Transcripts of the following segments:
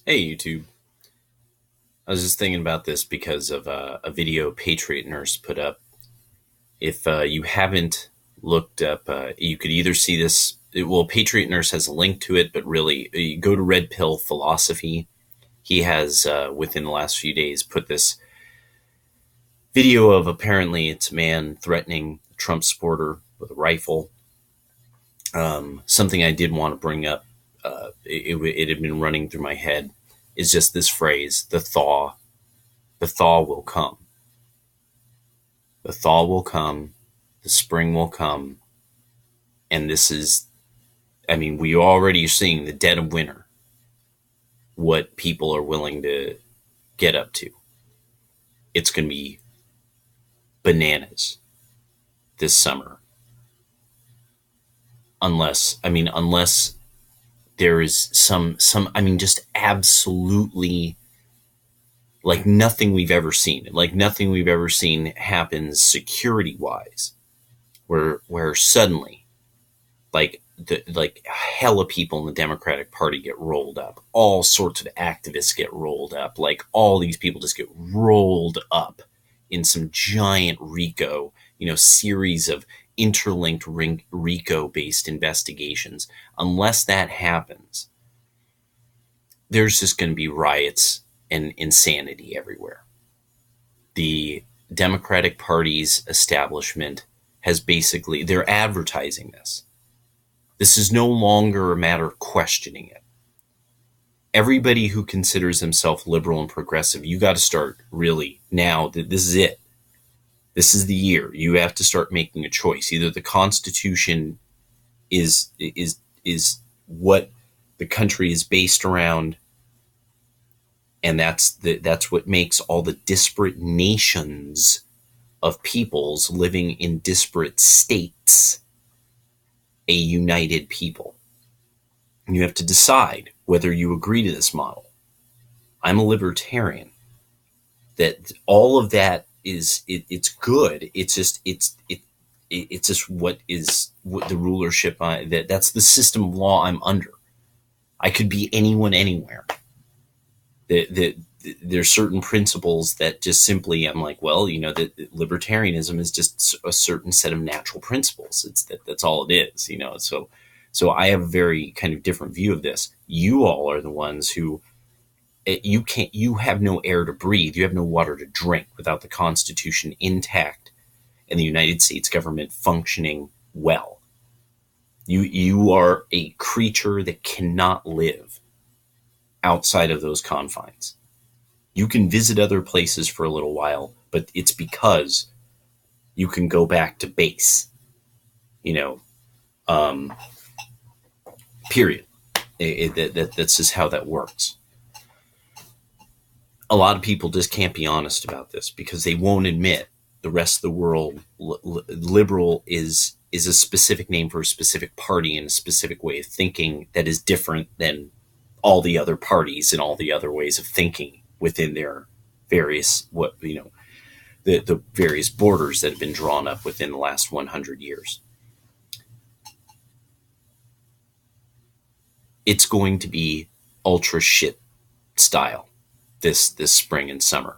Hey YouTube. I was just thinking about this because of a video Patriot Nurse put up. If you haven't looked up, you could either see this. Well, Patriot Nurse has a link to it, but really, you go to Red Pill Philosophy. He has, within the last few days, put this video of apparently it's a man threatening a Trump supporter with a rifle. Something I did want to bring up, it had been running through my head, is just this phrase, the thaw. The thaw will come. The thaw will come. The spring will come. And this is, we already are seeing the dead of winter, what people are willing to get up to. It's going to be bananas this summer. Unless there is just absolutely like nothing we've ever seen. Like nothing we've ever seen happens security wise, where suddenly, like hella people in the Democratic Party get rolled up. All sorts of activists get rolled up. Like all these people just get rolled up in some giant RICO, series of interlinked RICO-based investigations. Unless that happens, there's just going to be riots and insanity everywhere. The Democratic Party's establishment has basically, they're advertising this. This is no longer a matter of questioning it. Everybody who considers himself liberal and progressive, you got to start really now. This is it. This is the year. You have to start making a choice. Either the Constitution is what the country is based around, and that's what makes all the disparate nations of peoples living in disparate states a united people. And you have to decide whether you agree to this model. I'm a libertarian. That all of that it's good. It's just what the rulership that's the system of law I'm under. I could be anyone anywhere. There's certain principles that just simply I'm like, well, that libertarianism is just a certain set of natural principles. That's all it is, So I have a very kind of different view of this. You all are the ones who you have no air to breathe. You have no water to drink without the Constitution intact and the United States government functioning well. You are a creature that cannot live outside of those confines. You can visit other places for a little while, but it's because you can go back to base. Period. That's just how that works. A lot of people just can't be honest about this because they won't admit the rest of the world. Liberal is a specific name for a specific party and a specific way of thinking that is different than all the other parties and all the other ways of thinking within their various the various borders that have been drawn up within the last 100 years. It's going to be ultra shit style this spring and summer.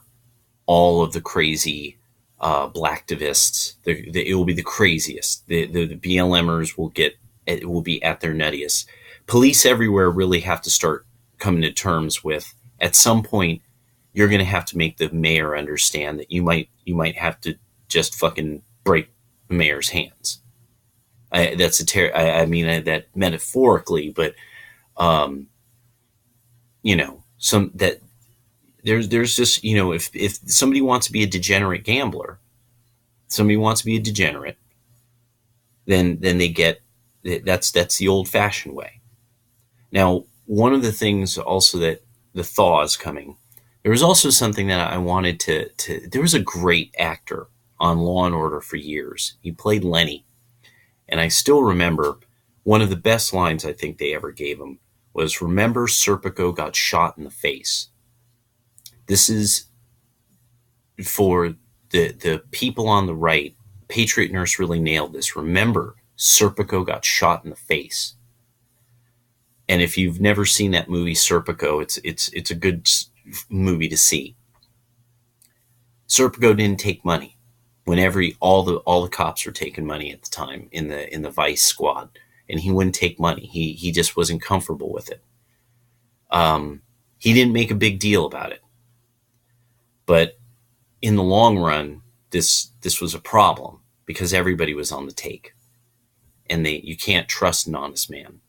All of the crazy blacktivists, it will be the craziest. The BLMers will be at their nuttiest. Police everywhere really have to start coming to terms with, at some point, you're going to have to make the mayor understand that you might have to just fucking break the mayor's hands. That metaphorically, but there's just, if somebody wants to be a degenerate gambler, then they get, that's the old fashioned way. Now, one of the things also that the thaw is coming. There was also something that I wanted to there was a great actor on Law and Order for years. He played Lenny. And I still remember one of the best lines I think they ever gave him was, "Remember, Serpico got shot in the face." This is for the people on the right. Patriot Nurse really nailed this. Remember, Serpico got shot in the face. And if you've never seen that movie Serpico, it's a good movie to see. Serpico didn't take money. When all the cops were taking money at the time in the Vice squad, and he wouldn't take money. He just wasn't comfortable with it. He didn't make a big deal about it. But in the long run, this was a problem because everybody was on the take, and you can't trust an honest man.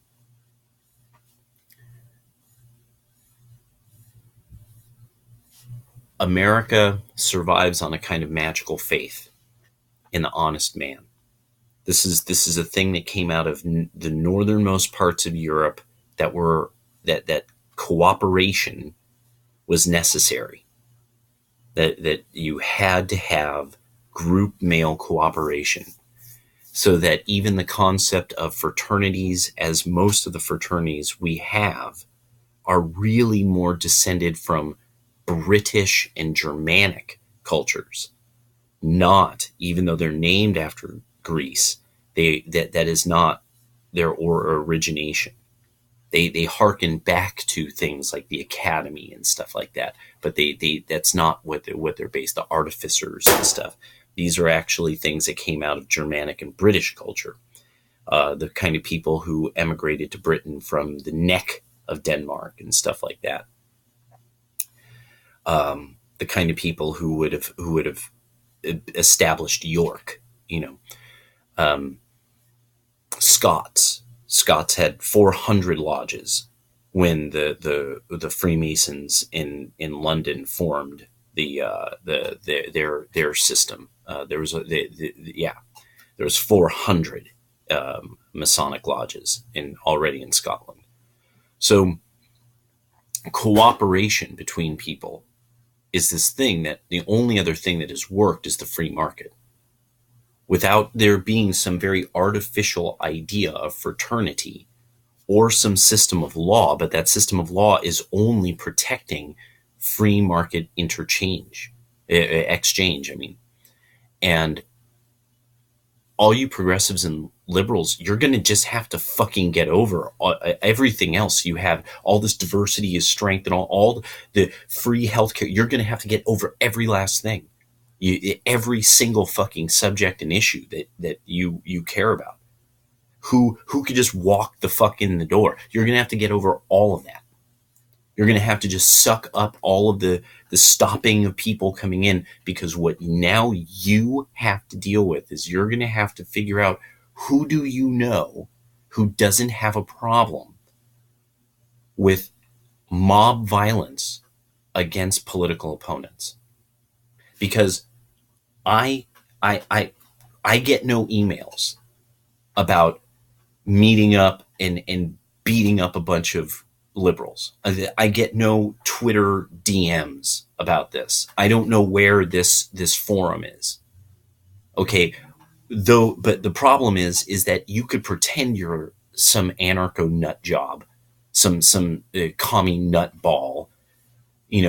America survives on a kind of magical faith in the honest man. This is a thing that came out of the northernmost parts of Europe that cooperation was necessary. That you had to have group male cooperation, so that even the concept of fraternities, as most of the fraternities we have, are really more descended from British and Germanic cultures. Not, even though they're named after Greece, that is not their origination. They hearken back to things like the academy and stuff like that, but that's not what they're based. The artificers and stuff. These are actually things that came out of Germanic and British culture. The kind of people who emigrated to Britain from the neck of Denmark and stuff like that. The kind of people who would have established York, Scots had 400 lodges when the Freemasons in London formed their system. There was 400 Masonic lodges already in Scotland. So cooperation between people is this thing that the only other thing that has worked is the free market. Without there being some very artificial idea of fraternity or some system of law, but that system of law is only protecting free market exchange, and all you progressives and liberals, you're going to just have to fucking get over everything else. You have all this diversity is strength and all the free healthcare. You're going to have to get over every last thing. Every single fucking subject and issue that you care about. Who could just walk the fuck in the door? You're going to have to get over all of that. You're going to have to just suck up all of the stopping of people coming in, because what now you have to deal with is you're going to have to figure out who do you know who doesn't have a problem with mob violence against political opponents. Because I get no emails about meeting up and beating up a bunch of liberals. I get no Twitter DMs about this. I don't know where this forum is. Okay, but the problem is that you could pretend you're some anarcho nut job, some commie nut ball,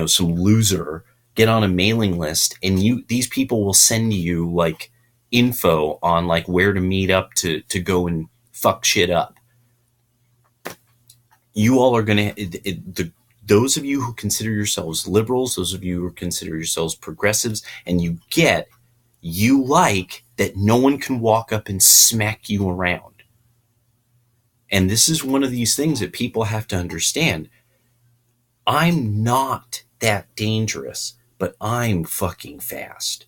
some loser, get on a mailing list, and these people will send you like info on like where to meet up to go and fuck shit up. You all are going to, those of you who consider yourselves liberals, those of you who consider yourselves progressives, and you like that no one can walk up and smack you around. And this is one of these things that people have to understand. I'm not that dangerous, but I'm fucking fast.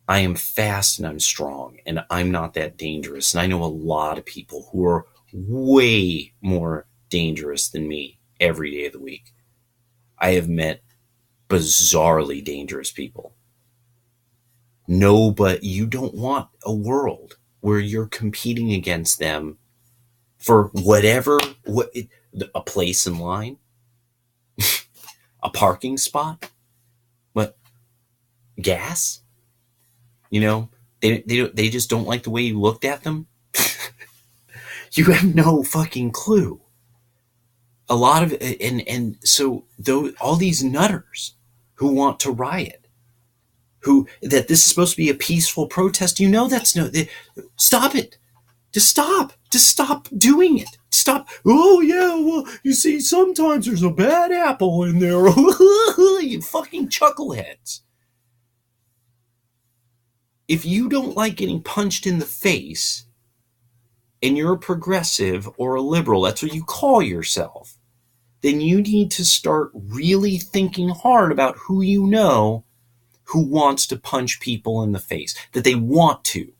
I am fast and I'm strong, and I'm not that dangerous. And I know a lot of people who are way more dangerous than me every day of the week. I have met bizarrely dangerous people. No, but you don't want a world where you're competing against them for a place in line, a parking spot, what, gas? They just don't like the way you looked at them. You have no fucking clue. A lot of and so all these nutters who want to riot, that this is supposed to be a peaceful protest, that's stop it. Just stop. Just stop doing it. Stop. Oh, yeah, well, you see, sometimes there's a bad apple in there. You fucking chuckleheads. If you don't like getting punched in the face, and you're a progressive or a liberal, that's what you call yourself, then you need to start really thinking hard about who you know who wants to punch people in the face, that they want to,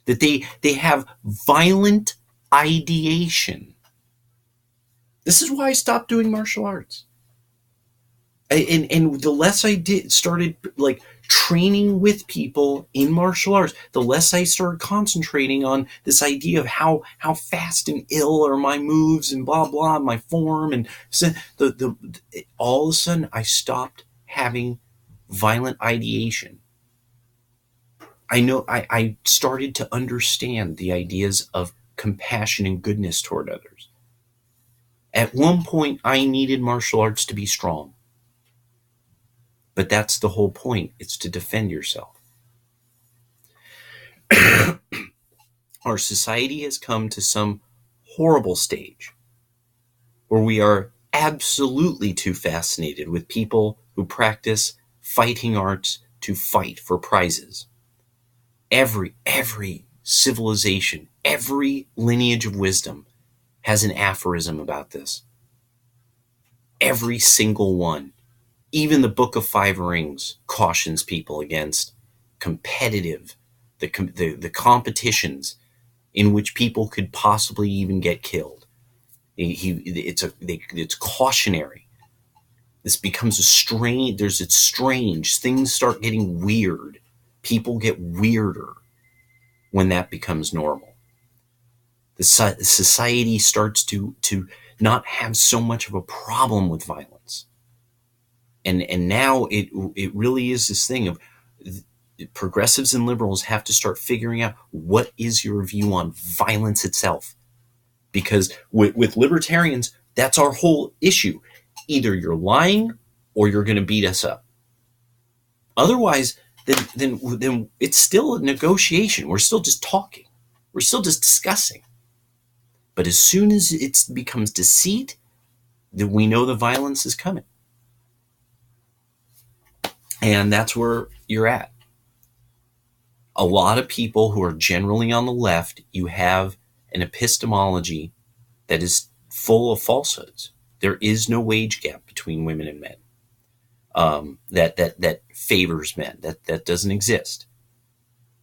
that they have violent ideation. This is why I stopped doing martial arts. And the less I started like training with people in martial arts, the less I started concentrating on this idea of how fast and ill are my moves and blah blah, my form, and so all of a sudden I stopped having violent ideation. I started to understand the ideas of compassion and goodness toward others. At one point, I needed martial arts to be strong. But that's the whole point. It's to defend yourself. Our society has come to some horrible stage where we are absolutely too fascinated with people who practice fighting arts to fight for prizes. Every civilization, every lineage of wisdom has an aphorism about this. Every single one. Even the Book of Five Rings cautions people against competitive, the competitions in which people could possibly even get killed. It's cautionary. This becomes a strange. It's strange. Things start getting weird. People get weirder when that becomes normal. The society starts to not have so much of a problem with violence. And now it really is this thing of progressives and liberals have to start figuring out what is your view on violence itself. Because with libertarians, that's our whole issue. Either you're lying or you're going to beat us up. Otherwise, then it's still a negotiation. We're still just talking. We're still just discussing. But as soon as it becomes deceit, then we know the violence is coming. And that's where you're at. A lot of people who are generally on the left, you have an epistemology that is full of falsehoods. There is no wage gap between women and men that favors men. That doesn't exist.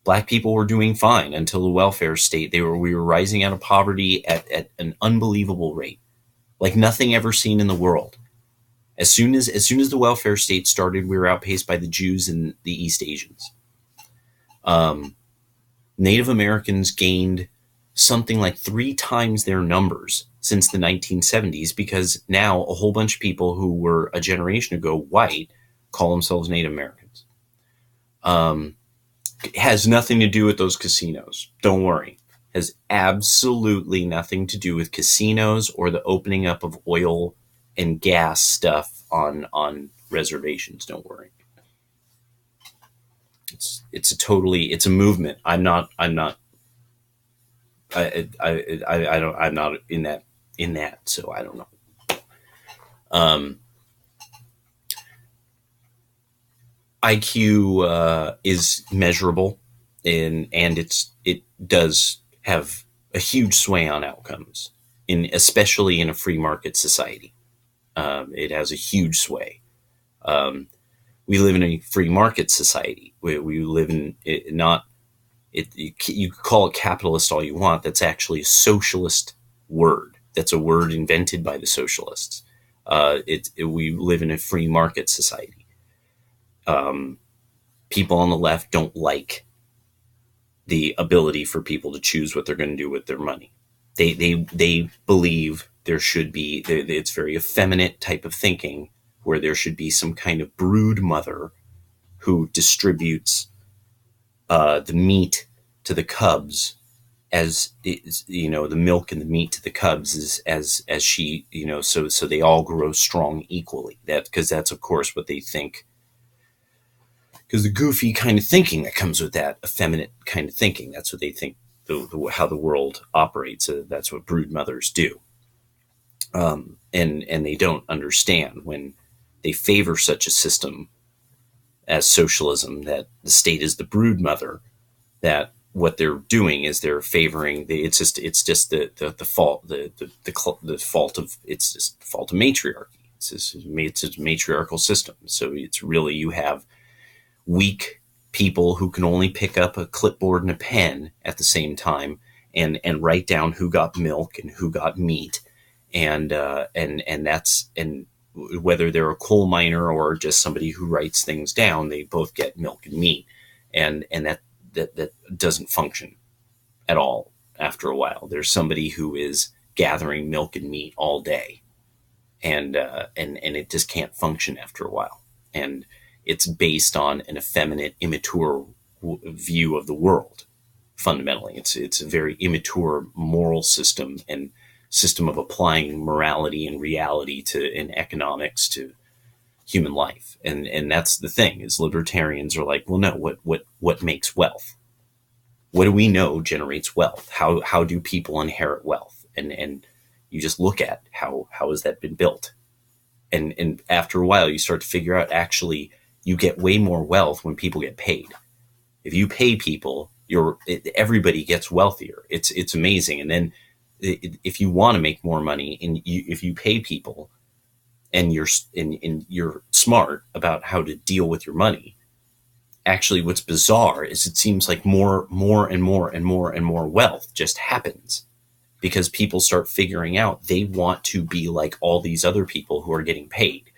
Black people were doing fine until the welfare state. We were rising out of poverty at an unbelievable rate, like nothing ever seen in the world. As soon as the welfare state started, we were outpaced by the Jews and the East Asians. Native Americans gained something like 3 times their numbers since the 1970s, because now a whole bunch of people who were a generation ago white call themselves Native Americans. It has nothing to do with those casinos. Don't worry. It has absolutely nothing to do with casinos or the opening up of oil and gas stuff on reservations. Don't worry. It's a movement. I'm not in that, so I don't know. IQ is measurable, and it does have a huge sway on outcomes, especially in a free market society. It has a huge sway. We live in a free market society. We live in you could call it capitalist all you want. That's actually a socialist word. That's a word invented by the socialists. We live in a free market society. People on the left don't like the ability for people to choose what they're going to do with their money. They believe there should be, it's very effeminate type of thinking, where there should be some kind of brood mother who distributes the meat to the cubs, as the milk and the meat to the cubs is as she, so they all grow strong equally. Because that's of course what they think. Because the goofy kind of thinking that comes with that effeminate kind of thinking, that's what they think how the world operates. That's what brood mothers do. And they don't understand when they favor such a system as socialism, that the state is the brood mother, that what they're doing is they're favoring it's just the fault the fault of it's just the fault of matriarchy. It's a matriarchal system. So it's really, you have weak people who can only pick up a clipboard and a pen at the same time and write down who got milk and who got meat, and that's, and whether they're a coal miner or just somebody who writes things down, they both get milk and meat, and that doesn't function at all. After a while, there's somebody who is gathering milk and meat all day, and it just can't function after a while. And it's based on an effeminate, immature view of the world. Fundamentally, it's a very immature moral system and system of applying morality and reality to, in economics, to human life. And that's the thing, is libertarians are like, well, no, what makes wealth? What do we know generates wealth? How do people inherit wealth? And you just look at how has that been built? And after a while, you start to figure out, actually, you get way more wealth when people get paid. If you pay people, everybody gets wealthier. It's amazing. And then if you want to make more money, and if you pay people, and you're smart about how to deal with your money, actually, what's bizarre is it seems like more and more wealth just happens, because people start figuring out they want to be like all these other people who are getting paid.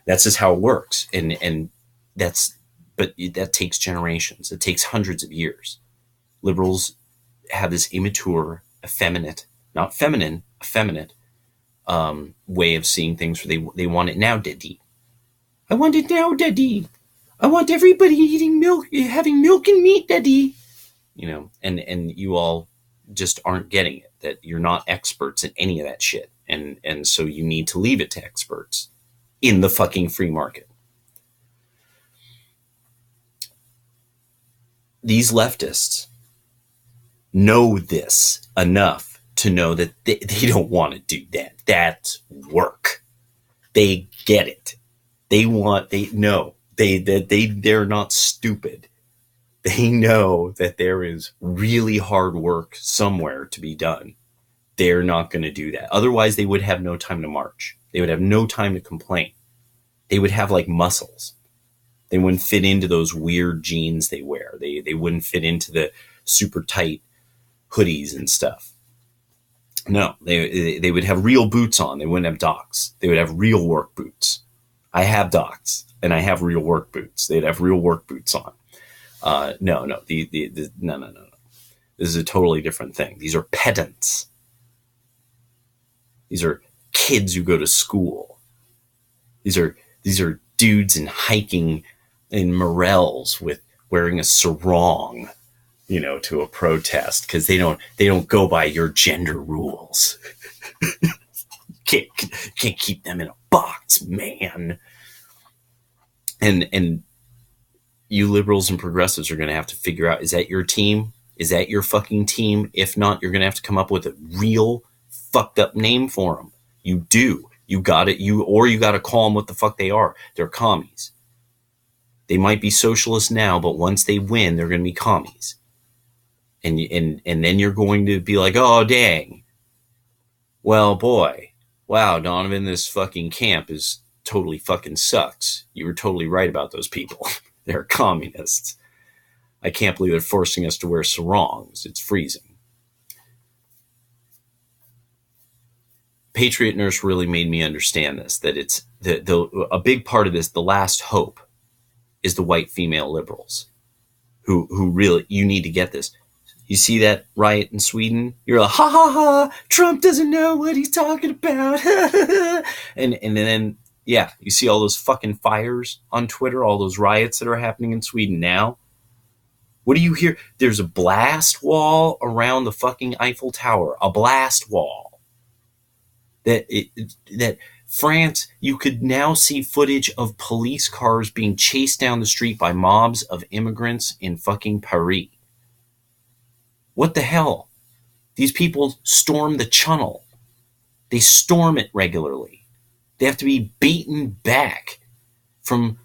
That's just how it works. And but that takes generations. It takes hundreds of years. Liberals have this immature, effeminate, not feminine, effeminate way of seeing things, where they want it now, daddy. I want it now, daddy. I want everybody eating milk, having milk and meat, daddy. And you all just aren't getting it, that you're not experts in any of that shit. And so you need to leave it to experts in the fucking free market. These leftists know this enough to know that they don't want to do that. That's work. They get it. They're not stupid. They know that there is really hard work somewhere to be done. They're not going to do that. Otherwise, they would have no time to march. They would have no time to complain. They would have like muscles. They wouldn't fit into those weird jeans they wear. They wouldn't fit into the super tight hoodies and stuff. No, they would have real boots on. They wouldn't have docks. They would have real work boots. I have docks and I have real work boots. They'd have real work boots on. No. No. This is a totally different thing. These are pedants. These are kids who go to school. These are dudes in hiking in morels with wearing a sarong, to a protest, because they don't go by your gender rules. can't keep them in a box, man. And you liberals and progressives are going to have to figure out, is that your team? Is that your fucking team? If not, you're going to have to come up with a real fucked up name for them. You do. You got it. You got to call them what the fuck they are. They're commies. They might be socialists now, but once they win, they're going to be commies. And then you're going to be like, oh, dang. Well, boy. Wow, Donovan, this fucking camp is totally fucking sucks. You were totally right about those people. They're communists. I can't believe they're forcing us to wear sarongs. It's freezing. Patriot Nurse really made me understand this, that it's a big part of this, the last hope, is the white female liberals who really, you need to get this. You see that riot in Sweden? You're like, ha ha ha, Trump doesn't know what he's talking about. and then, yeah, you see all those fucking fires on Twitter, all those riots that are happening in Sweden now. What do you hear? There's a blast wall around the fucking Eiffel Tower, a blast wall. That France, you could now see footage of police cars being chased down the street by mobs of immigrants in fucking Paris. What the hell? These people storm the Channel. They storm it regularly. They have to be beaten back from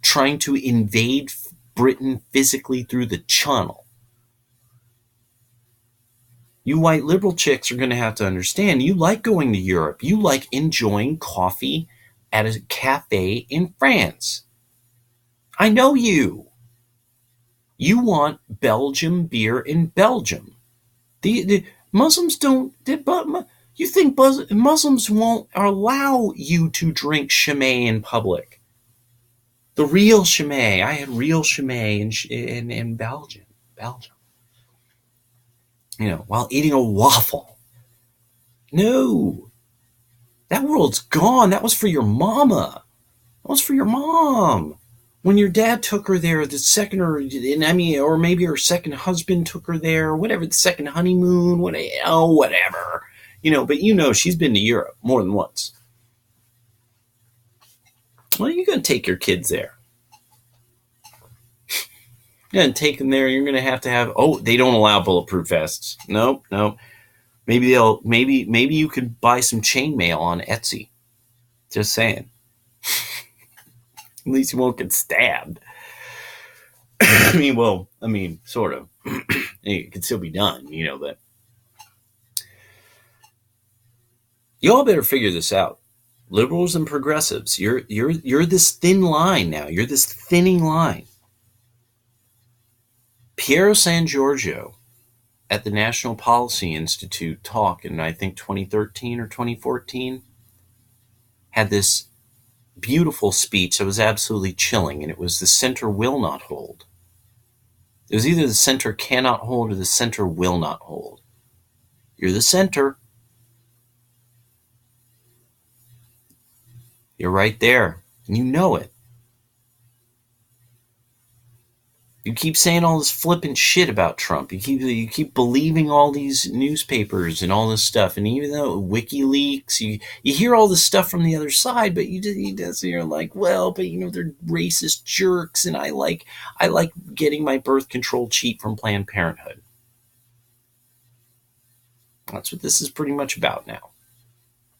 trying to invade Britain physically through the Channel. You white liberal chicks are going to have to understand, you like going to Europe. You like enjoying coffee at a cafe in France. I know you. You want Belgium beer in Belgium. The Muslims don't... You think Muslims won't allow you to drink Chimay in public? The real Chimay. I had real Chimay in Belgium. While eating a waffle. No. That world's gone. That was for your mama. That was for your mom. When your dad took her there, the second, or maybe her second husband took her there, whatever, the second honeymoon, whatever. But she's been to Europe more than once. Well, you're going to take your kids there. You're going to take them there. You're going to have, they don't allow bulletproof vests. Nope. Maybe you could buy some chainmail on Etsy. Just saying. At least you won't get stabbed. Sort of. It can still be done, but you all better figure this out. Liberals and progressives, you're this thin line now. You're this thinning line. Piero San Giorgio at the National Policy Institute talk in, I think, 2013 or 2014, had this beautiful speech that was absolutely chilling, and it was the center will not hold. It was either the center cannot hold or the center will not hold. You're the center. You're right there, and you know it. You keep saying all this flippant shit about Trump. You keep believing all these newspapers and all this stuff. And even though WikiLeaks, you hear all this stuff from the other side, but you're like, well, but they're racist jerks, and I like getting my birth control cheap from Planned Parenthood. That's what this is pretty much about now.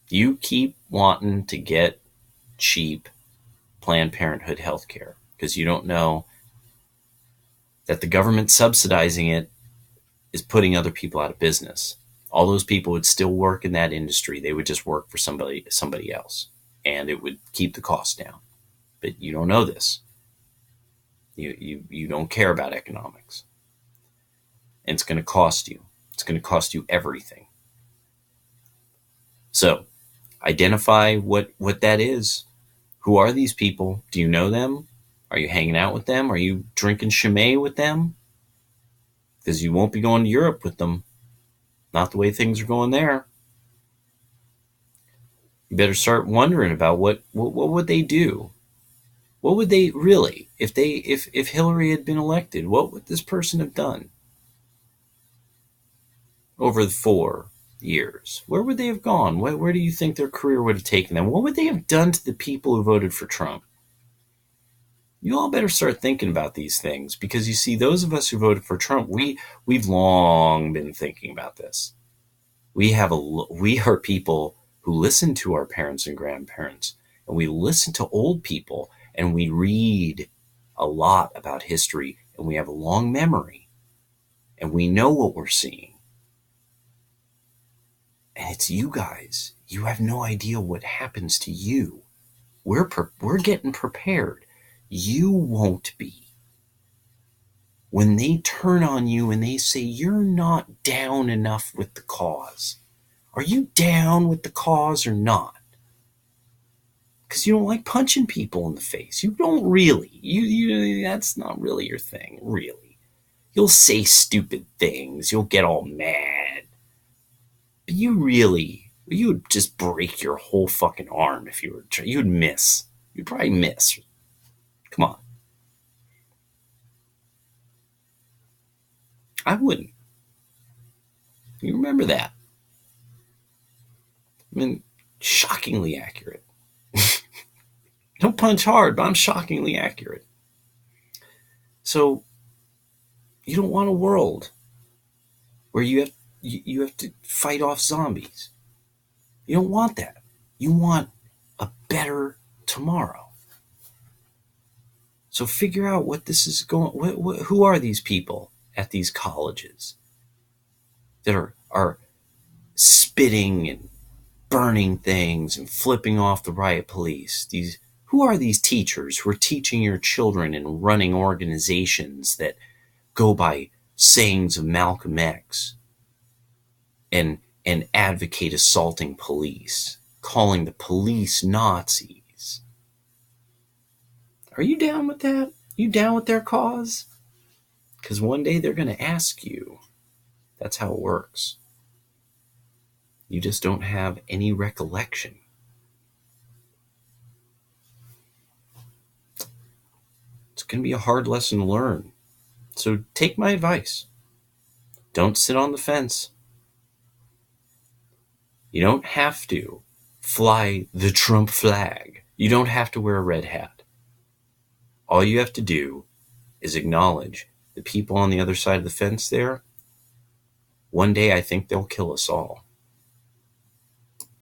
You keep wanting to get cheap Planned Parenthood healthcare because you don't know that the government subsidizing it is putting other people out of business. All those people would still work in that industry. They would just work for somebody else, and it would keep the cost down. But you don't know this. You don't care about economics. And it's going to cost you. It's going to cost you everything. So, identify what that is. Who are these people? Do you know them? Are you hanging out with them? Are you drinking Chimay with them? Because you won't be going to Europe with them. Not the way things are going there. You better start wondering about what would they do? What would they really, if Hillary had been elected, what would this person have done over the 4 years? Where would they have gone? Where do you think their career would have taken them? What would they have done to the people who voted for Trump? You all better start thinking about these things, because you see, those of us who voted for Trump, we've long been thinking about this. We are people who listen to our parents and grandparents, and we listen to old people, and we read a lot about history, and we have a long memory, and we know what we're seeing. And it's you guys. You have no idea what happens to you. We're getting prepared. You won't be. When they turn on you and they say you're not down enough with the cause. Are you down with the cause or not? Because you don't like punching people in the face. You don't really. You that's not really your thing, really. You'll say stupid things. You'll get all mad. But you would just break your whole fucking arm if you were. You'd miss. You'd probably miss. Come on. I wouldn't. You remember that. Shockingly accurate. Don't punch hard, but I'm shockingly accurate. So, you don't want a world where you have to fight off zombies. You don't want that. You want a better tomorrow. So figure out what this is going. Who are these people at these colleges that are spitting and burning things and flipping off the riot police? Who are these teachers who are teaching your children and running organizations that go by sayings of Malcolm X and advocate assaulting police, calling the police Nazis? Are you down with that? You down with their cause? Because one day they're going to ask you. That's how it works. You just don't have any recollection. It's going to be a hard lesson to learn. So take my advice. Don't sit on the fence. You don't have to fly the Trump flag. You don't have to wear a red hat. All you have to do is acknowledge the people on the other side of the fence there. One day I think they'll kill us all.